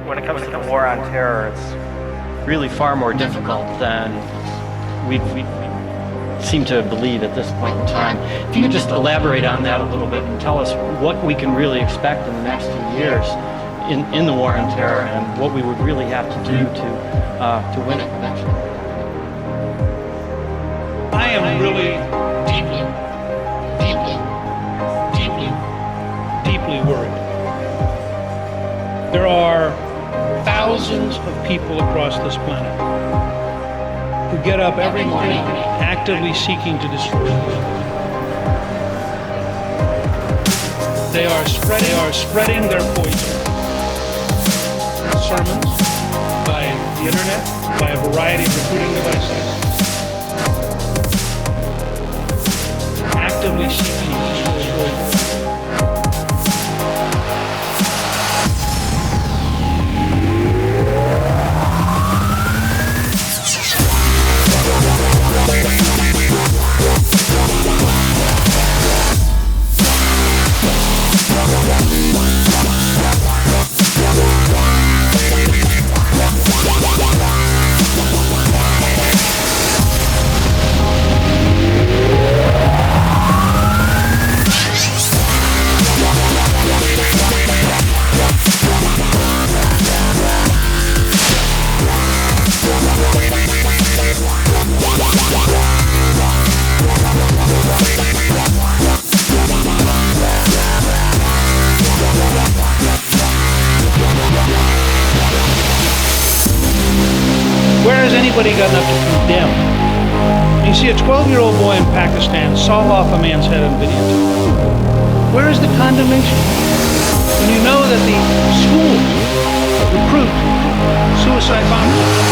when it comes to the war on terror, it's really far more difficult than we seem to believe at this point in time. If you could just elaborate on that a little bit and tell us what we can really expect in the next few years in the war on terror and what we would really have to do to win it eventually. I am really deeply worried. There are thousands of people across this planet who get up every morning actively seeking to destroy us. They are spreading their poison. Sermons, by the internet, by a variety of recruiting devices. Actively seeking to destroy us. Where has anybody gotten up to condemn? You see, a 12-year-old boy in Pakistan saw off a man's head on videotape. Where is the condemnation? When you know that the schools recruit suicide bombers.